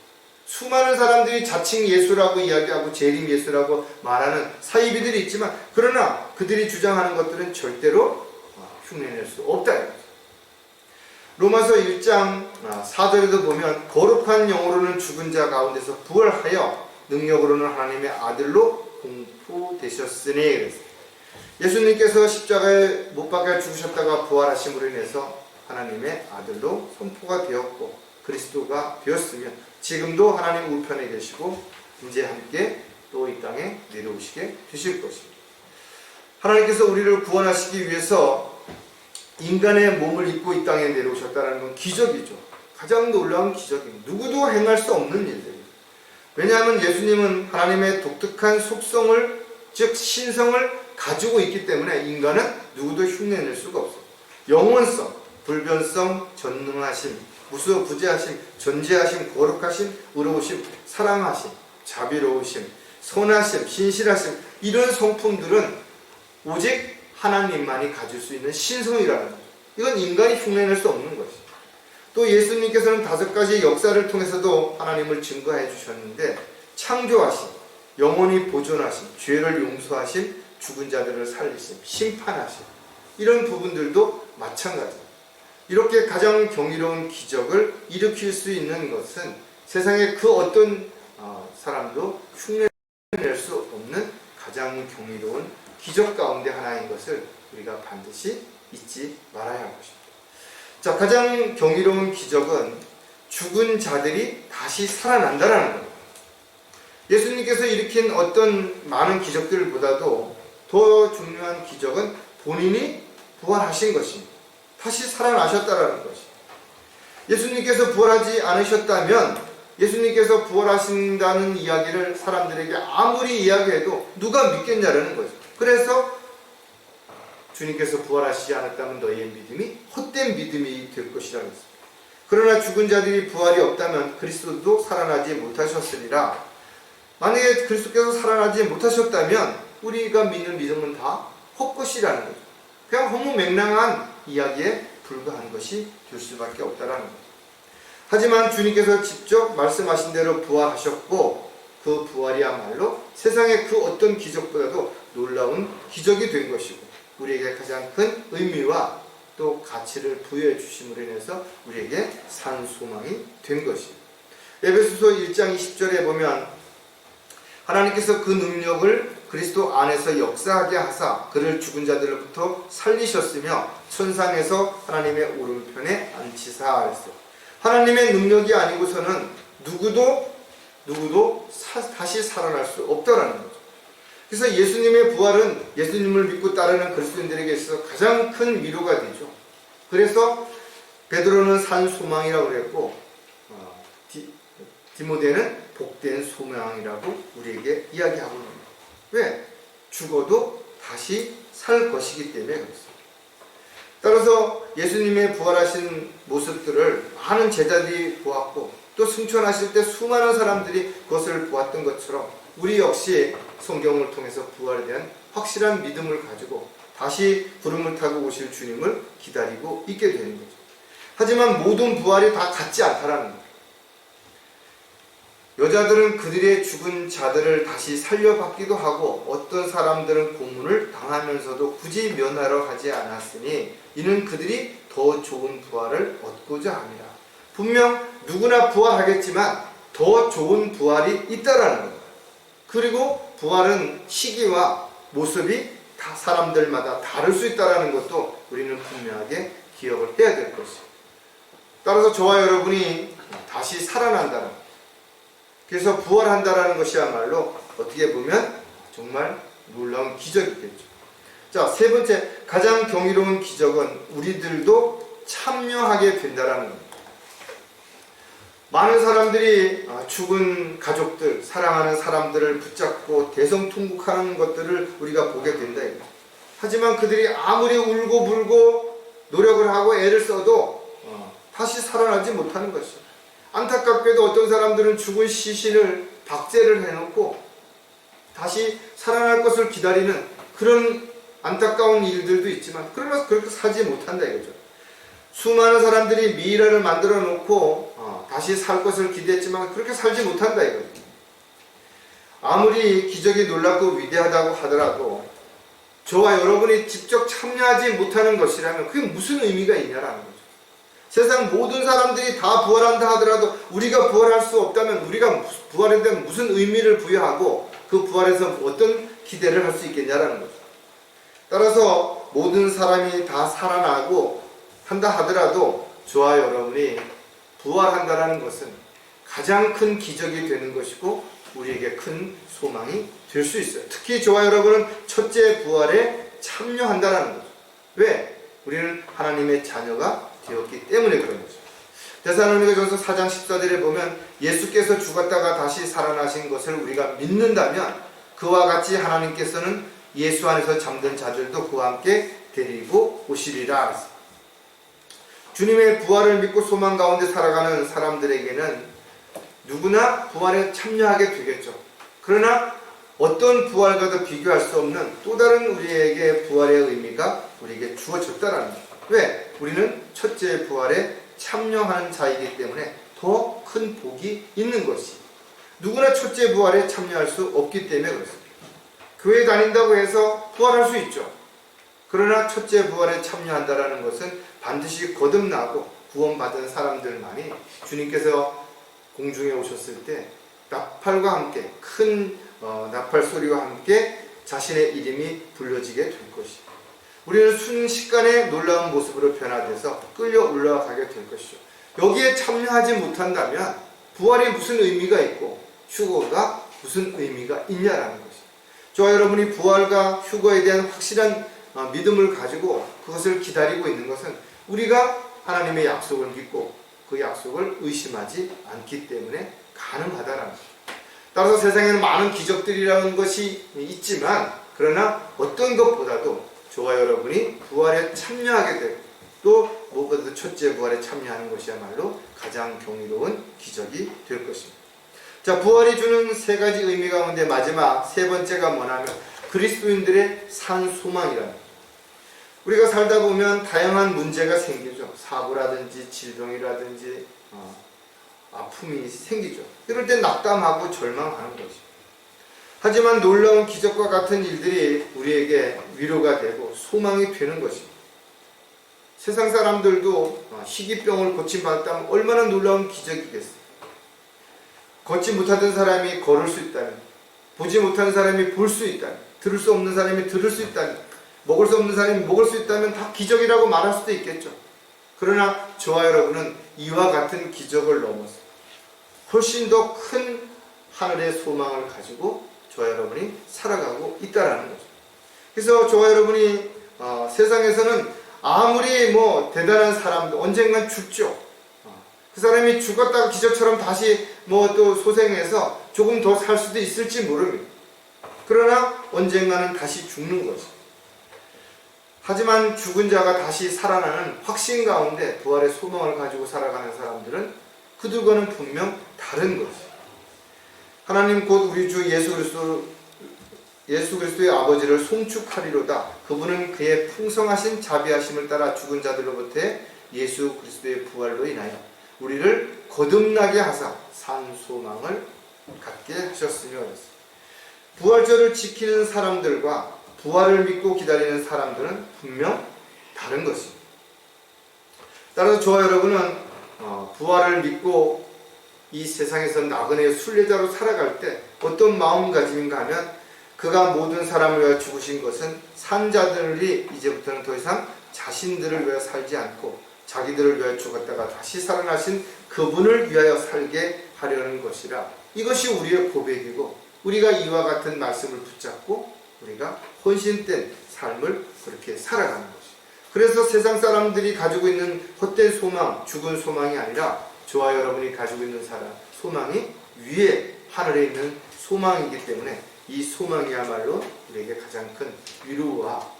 수많은 사람들이 자칭 예수라고 이야기하고 재림 예수라고 말하는 사이비들이 있지만 그러나 그들이 주장하는 것들은 절대로 흉내낼 수 없다. 로마서 1장 4절에도 보면 거룩한 영으로는 죽은 자 가운데서 부활하여 능력으로는 하나님의 아들로 공포되셨으니 그랬어요. 예수님께서 십자가에 못 박혀 죽으셨다가 부활하심으로 인해서 하나님의 아들로 선포가 되었고 그리스도가 되었으며 지금도 하나님 우편에 계시고 이제 함께 또 이 땅에 내려오시게 되실 것입니다. 하나님께서 우리를 구원하시기 위해서 인간의 몸을 입고 이 땅에 내려오셨다는 건 기적이죠. 가장 놀라운 기적입니다. 누구도 행할 수 없는 일들입니다. 왜냐하면 예수님은 하나님의 독특한 속성을 즉 신성을 가지고 있기 때문에 인간은 누구도 흉내낼 수가 없어요. 영원성, 불변성, 전능하심, 무소부재하심, 전지하심, 거룩하심, 의로우심, 사랑하심, 자비로우심, 선하심, 신실하심 이런 성품들은 오직 하나님만이 가질 수 있는 신성이라는 거죠. 이건 인간이 흉내낼 수 없는 것이죠. 또 예수님께서는 5가지의 역사를 통해서도 하나님을 증거해 주셨는데 창조하심, 영원히 보존하심, 죄를 용서하심, 죽은 자들을 살리심, 심판하심, 이런 부분들도 마찬가지입니다. 이렇게 가장 경이로운 기적을 일으킬 수 있는 것은 세상의 그 어떤 사람도 흉내낼 수 없는 가장 경이로운 기적 가운데 하나인 것을 우리가 반드시 잊지 말아야 할 것입니다. 자, 가장 경이로운 기적은 죽은 자들이 다시 살아난다라는 겁니다. 예수님께서 일으킨 어떤 많은 기적들보다도 더 중요한 기적은 본인이 부활하신 것입니다. 다시 살아나셨다라는 것입니다. 예수님께서 부활하지 않으셨다면 예수님께서 부활하신다는 이야기를 사람들에게 아무리 이야기해도 누가 믿겠냐라는 거죠. 그래서 주님께서 부활하시지 않았다면 너희의 믿음이 헛된 믿음이 될 것이라고 했습니다. 그러나 죽은 자들이 부활이 없다면 그리스도도 살아나지 못하셨으리라. 만약에 그리스도께서 살아나지 못하셨다면 우리가 믿는 믿음은 다 헛것이라는 거죠. 그냥 허무맹랑한 이야기에 불과한 것이 될 수밖에 없다라는 거죠. 하지만 주님께서 직접 말씀하신 대로 부활하셨고 그 부활이야말로 세상의 그 어떤 기적보다도 놀라운 기적이 된 것이고 우리에게 가장 큰 의미와 또 가치를 부여해 주심으로 인해서 우리에게 산 소망이 된 것입니다. 에베소서 1장 20절에 보면 하나님께서 그 능력을 그리스도 안에서 역사하게 하사 그를 죽은 자들로부터 살리셨으며 천상에서 하나님의 오른편에 앉히사 하였어. 하나님의 능력이 아니고서는 누구도 다시 살아날 수 없다라는 거죠. 그래서 예수님의 부활은 예수님을 믿고 따르는 그리스도인들에게 있어서 가장 큰 위로가 되죠. 그래서 베드로는 산 소망이라고 그랬고 디모데는 복된 소망이라고 우리에게 이야기하고 있습니다. 왜? 죽어도 다시 살 것이기 때문에 그렇습니다. 따라서 예수님의 부활하신 모습들을 많은 제자들이 보았고 또 승천하실 때 수많은 사람들이 그것을 보았던 것처럼 우리 역시 성경을 통해서 부활에 대한 확실한 믿음을 가지고 다시 구름을 타고 오실 주님을 기다리고 있게 되는 거죠. 하지만 모든 부활이 다 같지 않다라는 거예요. 여자들은 그들의 죽은 자들을 다시 살려받기도 하고 어떤 사람들은 고문을 당하면서도 굳이 면하러 가지 않았으니 이는 그들이 더 좋은 부활을 얻고자 합니다. 분명 누구나 부활하겠지만 더 좋은 부활이 있다라는 겁니다. 그리고 부활은 시기와 모습이 다 사람들마다 다를 수 있다는 것도 우리는 분명하게 기억을 해야 될 것입니다. 따라서 저와 여러분이 다시 살아난다는 것, 그래서 부활한다는 것이야말로 어떻게 보면 정말 놀라운 기적이겠죠. 자, 세 번째, 가장 경이로운 기적은 우리들도 참여하게 된다는 겁니다. 많은 사람들이 죽은 가족들, 사랑하는 사람들을 붙잡고 대성통곡하는 것들을 우리가 보게 된다. 하지만 그들이 아무리 울고 불고 노력을 하고 애를 써도 다시 살아나지 못하는 것이죠. 안타깝게도 어떤 사람들은 죽은 시신을 박제를 해놓고 다시 살아날 것을 기다리는 그런 안타까운 일들도 있지만 그러면서 그렇게 살지 못한다 이거죠. 수많은 사람들이 미이라를 만들어 놓고 다시 살 것을 기대했지만 그렇게 살지 못한다 이거죠. 아무리 기적이 놀랍고 위대하다고 하더라도 저와 여러분이 직접 참여하지 못하는 것이라면 그게 무슨 의미가 있냐라는 거죠. 세상 모든 사람들이 다 부활한다 하더라도 우리가 부활할 수 없다면 우리가 부활에 대한 무슨 의미를 부여하고 그 부활에서 어떤 기대를 할 수 있겠냐라는 거죠. 따라서 모든 사람이 다 살아나고 한다 하더라도 저와 여러분이 부활한다는 것은 가장 큰 기적이 되는 것이고 우리에게 큰 소망이 될 수 있어요. 특히 저와 여러분은 첫째 부활에 참여한다는 거죠. 왜? 우리는 하나님의 자녀가 되었기 때문에 그런 거죠. 데살로니가전서 4장 14절에 보면 예수께서 죽었다가 다시 살아나신 것을 우리가 믿는다면 그와 같이 하나님께서는 예수 안에서 잠든 자들도 그와 함께 데리고 오시리라. 주님의 부활을 믿고 소망 가운데 살아가는 사람들에게는 누구나 부활에 참여하게 되겠죠. 그러나 어떤 부활과도 비교할 수 없는 또 다른 우리에게 부활의 의미가 우리에게 주어졌다는 거죠. 왜? 우리는 첫째 부활에 참여하는 자이기 때문에 더 큰 복이 있는 것이 누구나 첫째 부활에 참여할 수 없기 때문에 그렇습니다. 교회 다닌다고 해서 부활할 수 있죠. 그러나 첫째 부활에 참여한다는 것은 반드시 거듭나고 구원받은 사람들만이 주님께서 공중에 오셨을 때 나팔과 함께 큰 나팔 소리와 함께 자신의 이름이 불려지게 될 것이죠. 우리는 순식간에 놀라운 모습으로 변화돼서 끌려 올라가게 될 것이죠. 여기에 참여하지 못한다면 부활이 무슨 의미가 있고 휴거가 무슨 의미가 있냐라는 것이죠. 저와 여러분이 부활과 휴거에 대한 확실한 믿음을 가지고 그것을 기다리고 있는 것은 우리가 하나님의 약속을 믿고 그 약속을 의심하지 않기 때문에 가능하다라는 것이죠. 따라서 세상에는 많은 기적들이라는 것이 있지만 그러나 어떤 것보다도 저와 여러분이 부활에 참여하게 되고 또 무엇보다도 첫째 부활에 참여하는 것이야말로 가장 경이로운 기적이 될 것입니다. 자, 부활이 주는 세 가지 의미 가운데 마지막 세 번째가 뭐냐면 그리스도인들의 산 소망이라는 거예요. 우리가 살다 보면 다양한 문제가 생기죠. 사고라든지 질병이라든지 아픔이 생기죠. 이럴 때 낙담하고 절망하는 거죠. 하지만 놀라운 기적과 같은 일들이 우리에게 위로가 되고 소망이 되는 것입니다. 세상 사람들도 희귀병을 고침받았다면 얼마나 놀라운 기적이겠어요. 걷지 못하던 사람이 걸을 수 있다니, 보지 못하는 사람이 볼 수 있다니, 들을 수 없는 사람이 들을 수 있다니, 먹을 수 없는 사람이 먹을 수 있다면 다 기적이라고 말할 수도 있겠죠. 그러나 저와 여러분은 이와 같은 기적을 넘어서 훨씬 더 큰 하늘의 소망을 가지고 저와 여러분이 살아가고 있다라는 거죠. 그래서 저와 여러분이 세상에서는 아무리 대단한 사람도 언젠간 죽죠. 그 사람이 죽었다가 기적처럼 다시 또 소생해서 조금 더 살 수도 있을지 모릅니다. 그러나 언젠가는 다시 죽는 거죠. 하지만 죽은 자가 다시 살아나는 확신 가운데 부활의 소망을 가지고 살아가는 사람들은 그들과는 분명 다른 거죠. 하나님 곧 우리 주 예수 그리스도의 아버지를 송축하리로다. 그분은 그의 풍성하신 자비하심을 따라 죽은 자들로부터 예수 그리스도의 부활로 인하여 우리를 거듭나게 하사 산 소망을 갖게 하셨으며 부활절을 지키는 사람들과 부활을 믿고 기다리는 사람들은 분명 다른 것입니다. 따라서 저와 여러분은 부활을 믿고 이 세상에서 나그네의 순례자로 살아갈 때 어떤 마음가짐인가 하면 그가 모든 사람을 위하여 죽으신 것은 산자들이 이제부터는 더 이상 자신들을 위하여 살지 않고 자기들을 위하여 죽었다가 다시 살아나신 그분을 위하여 살게 하려는 것이라. 이것이 우리의 고백이고 우리가 이와 같은 말씀을 붙잡고 우리가 헌신된 삶을 그렇게 살아가는 것이죠. 그래서 세상 사람들이 가지고 있는 헛된 소망, 죽은 소망이 아니라 저와 여러분이 가지고 있는 소망이 위에 하늘에 있는 소망이기 때문에 이 소망이야말로 우리에게 가장 큰 위로와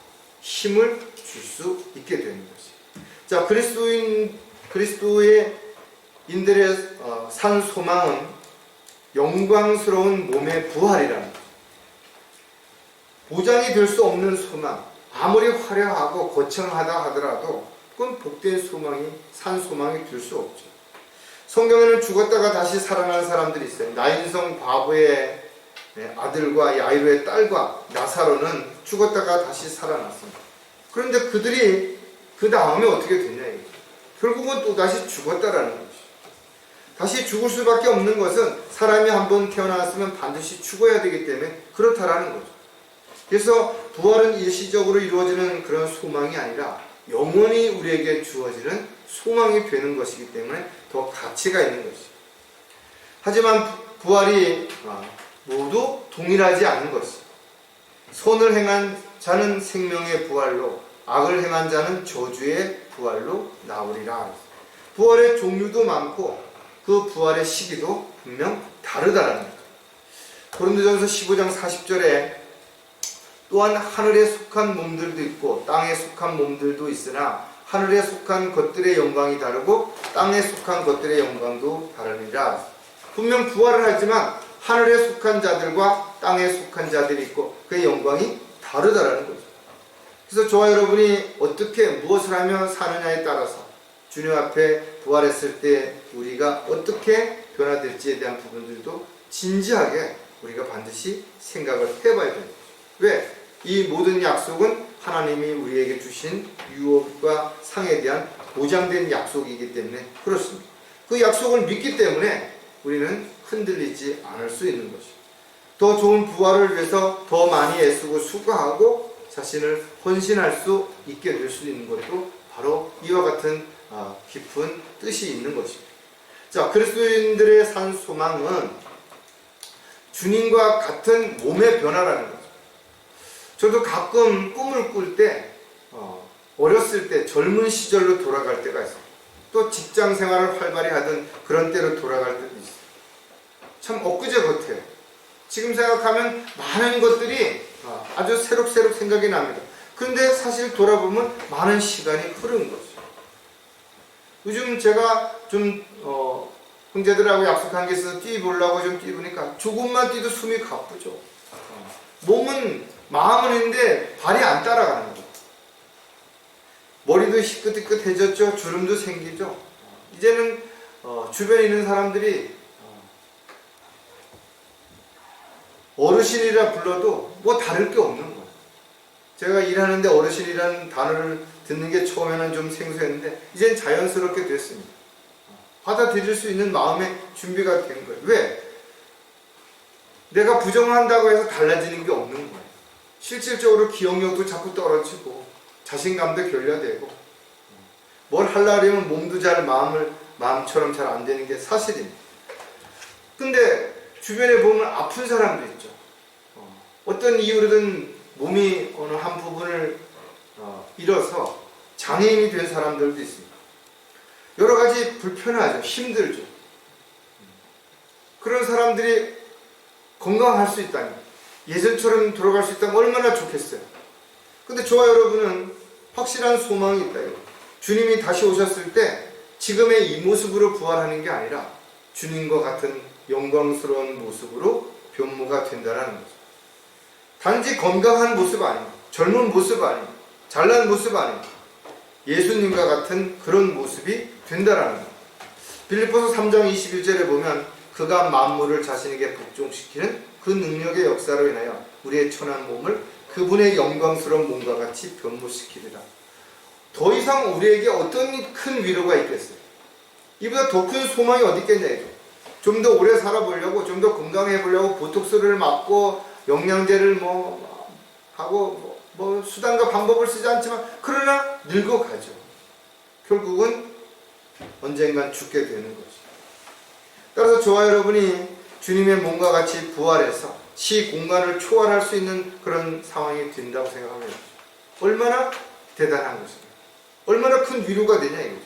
힘을 줄 수 있게 되는 것이죠. 자, 그리스도의 인들의 산 소망은 영광스러운 몸의 부활이라는 것. 보장이 될 수 없는 소망, 아무리 화려하고 거창하다 하더라도 그건 복된 소망이, 산 소망이 될 수 없죠. 성경에는 죽었다가 다시 살아난 사람들이 있어요. 나인성 과부의 아들과 야이로의 딸과 나사로는 죽었다가 다시 살아났습니다. 그런데 그들이 그 다음에 어떻게 됐냐 이거죠. 결국은 또 다시 죽었다라는 것이죠. 다시 죽을 수밖에 없는 것은 사람이 한번 태어났으면 반드시 죽어야 되기 때문에 그렇다라는 거죠. 그래서 부활은 일시적으로 이루어지는 그런 소망이 아니라 영원히 우리에게 주어지는 소망이 되는 것이기 때문에 더 가치가 있는 것이죠. 하지만 부활이 모두 동일하지 않은 것이죠. 선을 행한 자는 생명의 부활로, 악을 행한 자는 저주의 부활로 나오리라. 부활의 종류도 많고 그 부활의 시기도 분명 다르다라는 거죠. 고린도전서 15장 40절에 또한 하늘에 속한 몸들도 있고 땅에 속한 몸들도 있으나 하늘에 속한 것들의 영광이 다르고 땅에 속한 것들의 영광도 다르니라. 분명 부활을 하지만 하늘에 속한 자들과 땅에 속한 자들이 있고 그의 영광이 다르다라는 거죠. 그래서 저와 여러분이 어떻게 무엇을 하면 사느냐에 따라서 주님 앞에 부활했을 때 우리가 어떻게 변화될지에 대한 부분들도 진지하게 우리가 반드시 생각을 해봐야 됩니다. 왜? 이 모든 약속은 하나님이 우리에게 주신 유업과 상에 대한 보장된 약속이기 때문에 그렇습니다. 그 약속을 믿기 때문에 우리는 흔들리지 않을 수 있는 것입니다. 더 좋은 부활을 위해서 더 많이 애쓰고 수고하고 자신을 헌신할 수 있게 될 수 있는 것도 바로 이와 같은 깊은 뜻이 있는 것입니다. 자, 그리스도인들의 산 소망은 주님과 같은 몸의 변화라는 거죠. 저도 가끔 꿈을 꿀 때 어렸을 때 젊은 시절로 돌아갈 때가 있어요. 또 직장 생활을 활발히 하던 그런 때로 돌아갈 때도 있어요. 참 엊그제 같아요. 지금 생각하면 많은 것들이 아주 새록새록 생각이 납니다. 그런데 사실 돌아보면 많은 시간이 흐른 거죠. 요즘 제가 좀 형제들하고 약속한 게 있어서 뛰보려고 좀 뛰보니까 조금만 뛰도 숨이 가쁘죠. 몸은 마음은 있는데 발이 안 따라가는 거예요. 머리도 희끗희끗해졌죠. 주름도 생기죠. 이제는 주변에 있는 사람들이 어르신이라 불러도 뭐 다를 게 없는 거예요. 제가 일하는데 어르신이라는 단어를 듣는 게 처음에는 좀 생소했는데 이젠 자연스럽게 됐습니다. 받아들일 수 있는 마음의 준비가 된 거예요. 왜? 내가 부정한다고 해서 달라지는 게 없는 거예요. 실질적으로 기억력도 자꾸 떨어지고 자신감도 결여되고 뭘 하려면 몸도 잘 마음처럼 잘 안 되는 게 사실입니다. 근데 주변에 보면 아픈 사람도 있죠. 어떤 이유로든 몸이 어느 한 부분을 잃어서 장애인이 된 사람들도 있습니다. 여러 가지 불편하죠. 힘들죠. 그런 사람들이 건강할 수 있다니, 예전처럼 돌아갈 수 있다면 얼마나 좋겠어요. 근데 저와 여러분은 확실한 소망이 있다. 주님이 다시 오셨을 때 지금의 이 모습으로 부활하는 게 아니라 주님과 같은 영광스러운 모습으로 변모가 된다는 거죠. 단지 건강한 모습 아닙니다. 젊은 모습 아닙니다. 잘난 모습 아닙니다. 예수님과 같은 그런 모습이 된다라는 거예요. 빌립보서 3장 21절에 보면 그가 만물을 자신에게 복종시키는 그 능력의 역사로 인하여 우리의 천한 몸을 그분의 영광스러운 몸과 같이 변모시키리라. 더 이상 우리에게 어떤 큰 위로가 있겠어요? 이보다 더 큰 소망이 어디 있겠냐 이죠. 좀 더 오래 살아보려고, 좀 더 건강해 보려고 보톡스를 맞고 영양제를 하고 수단과 방법을 쓰지 않지만 그러나 늙어가죠. 결국은 언젠간 죽게 되는 거죠. 따라서 저와 여러분이 주님의 몸과 같이 부활해서 시 공간을 초월할 수 있는 그런 상황이 된다고 생각하면 얼마나 대단한 것입니다. 얼마나 큰 위로가 되냐 이거죠.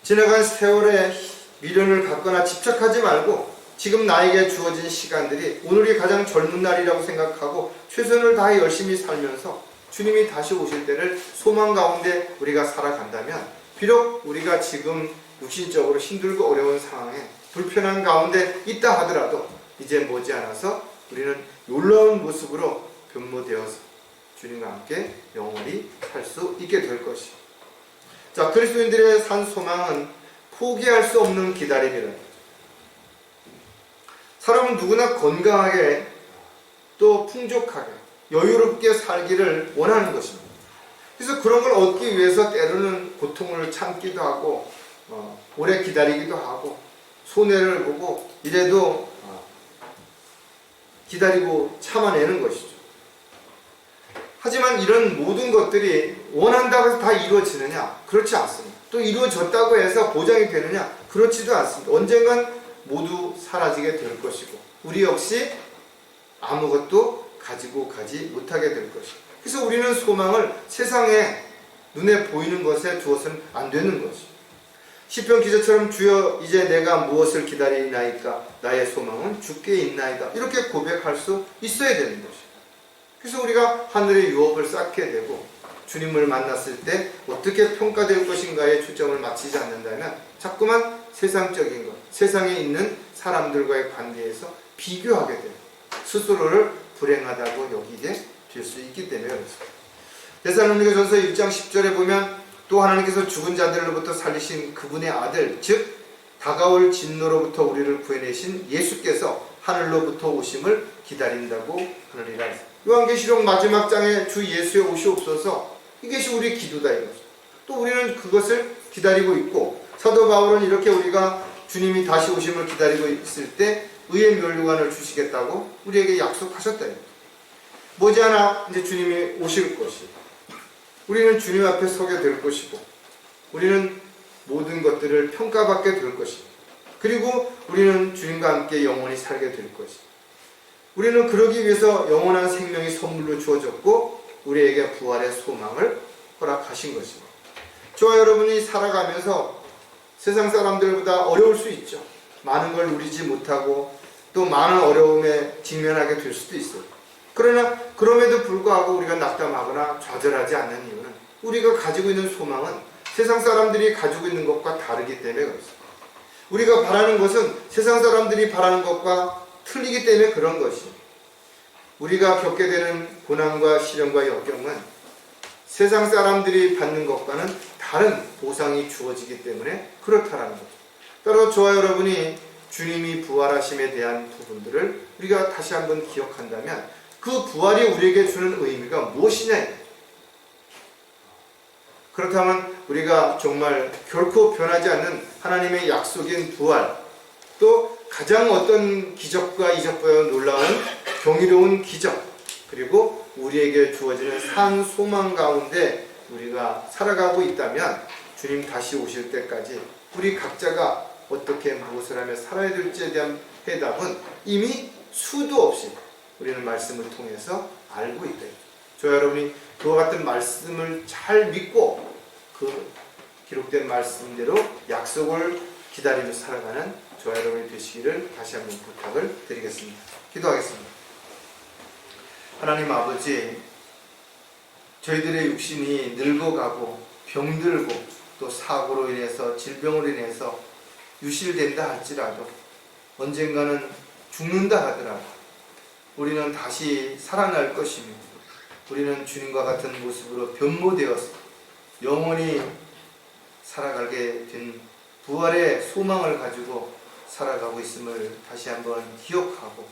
지나간 세월에 미련을 갖거나 집착하지 말고 지금 나에게 주어진 시간들이 오늘이 가장 젊은 날이라고 생각하고 최선을 다해 열심히 살면서 주님이 다시 오실 때를 소망 가운데 우리가 살아간다면 비록 우리가 지금 육신적으로 힘들고 어려운 상황에 불편한 가운데 있다 하더라도 이제 머지않아서 우리는 놀라운 모습으로 변모되어서 주님과 함께 영원히 살 수 있게 될 것이죠. 자, 그리스도인들의 산 소망은 포기할 수 없는 기다림이라는 거죠. 사람은 누구나 건강하게 또 풍족하게 여유롭게 살기를 원하는 것입니다. 그래서 그런 걸 얻기 위해서 때로는 고통을 참기도 하고 오래 기다리기도 하고 손해를 보고 이래도 기다리고 참아내는 것이죠. 하지만 이런 모든 것들이 원한다고 해서 다 이루어지느냐? 그렇지 않습니다. 또 이루어졌다고 해서 보장이 되느냐? 그렇지도 않습니다. 언젠간 모두 사라지게 될 것이고 우리 역시 아무것도 가지고 가지 못하게 될 것이고 그래서 우리는 소망을 세상에 눈에 보이는 것에 두어서는 안 되는 것이죠. 시편 기자처럼 주여 이제 내가 무엇을 기다리나이까 나의 소망은 주께 있나이다 이렇게 고백할 수 있어야 되는 것이죠. 그래서 우리가 하늘의 유업을 쌓게 되고 주님을 만났을 때 어떻게 평가될 것인가에 초점을 맞추지 않는다면 자꾸만 세상적인 것, 세상에 있는 사람들과의 관계에서 비교하게 돼요. 스스로를 불행하다고 여기게 될 수 있기 때문에 그렇습니다. 데살로니가전서 1장 10절에 보면 또 하나님께서 죽은 자들로부터 살리신 그분의 아들 즉 다가올 진노로부터 우리를 구해내신 예수께서 하늘로부터 오심을 기다린다고 하느니라. 요한계시록 마지막 장에 주 예수의 오시옵소서, 이것이 우리의 기도다 이거죠. 또 우리는 그것을 기다리고 있고, 사도 바울은 이렇게 우리가 주님이 다시 오심을 기다리고 있을 때 의의 면류관을 주시겠다고 우리에게 약속하셨다. 머지않아 이제 주님이 오실 것이고, 우리는 주님 앞에 서게 될 것이고, 우리는 모든 것들을 평가받게 될 것이고, 그리고 우리는 주님과 함께 영원히 살게 될 것이고, 우리는 그러기 위해서 영원한 생명이 선물로 주어졌고 우리에게 부활의 소망을 허락하신 것이고, 저와 여러분이 살아가면서 세상 사람들보다 어려울 수 있죠. 많은 걸 누리지 못하고 또 많은 어려움에 직면하게 될 수도 있어요. 그러나 그럼에도 불구하고 우리가 낙담하거나 좌절하지 않는 이유는 우리가 가지고 있는 소망은 세상 사람들이 가지고 있는 것과 다르기 때문에 그렇습니다. 우리가 바라는 것은 세상 사람들이 바라는 것과 틀리기 때문에 그런 것이에요. 우리가 겪게 되는 고난과 시련과 역경은 세상 사람들이 받는 것과는 다른 보상이 주어지기 때문에 그렇다라는 거죠. 따라서 저와 여러분이 주님이 부활하심에 대한 부분들을 우리가 다시 한번 기억한다면 그 부활이 우리에게 주는 의미가 무엇이냐. 그렇다면 우리가 정말 결코 변하지 않는 하나님의 약속인 부활, 또 가장 어떤 기적과 이적보다 놀라운 경이로운 기적, 그리고 우리에게 주어지는 산 소망 가운데 우리가 살아가고 있다면 주님 다시 오실 때까지 우리 각자가 어떻게 무엇을 하며 살아야 될지에 대한 해답은 이미 수도 없이 우리는 말씀을 통해서 알고 있다. 저와 여러분이 그와 같은 말씀을 잘 믿고 그 기록된 말씀대로 약속을 기다리며 살아가는 저와 여러분이 되시기를 다시 한번 부탁을 드리겠습니다. 기도하겠습니다. 하나님 아버지, 저희들의 육신이 늙어가고 병들고 또 사고로 인해서 질병으로 인해서 유실된다 할지라도 언젠가는 죽는다 하더라도 우리는 다시 살아날 것이며 우리는 주님과 같은 모습으로 변모되어서 영원히 살아가게 된 부활의 소망을 가지고 살아가고 있음을 다시 한번 기억하고,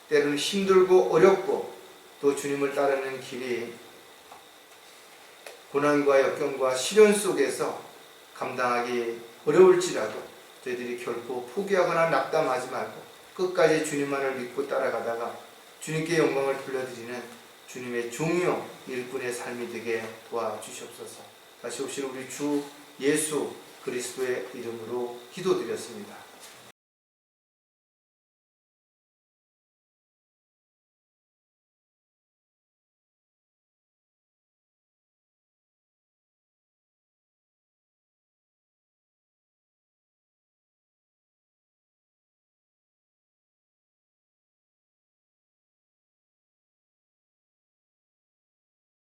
때로는 힘들고 어렵고 또 주님을 따르는 길이 고난과 역경과 시련 속에서 감당하기 어려울지라도 저희들이 결코 포기하거나 낙담하지 말고 끝까지 주님만을 믿고 따라가다가 주님께 영광을 돌려드리는 주님의 종이요 일꾼의 삶이 되게 도와주시옵소서. 다시 오실 우리 주 예수 그리스도의 이름으로 기도드렸습니다.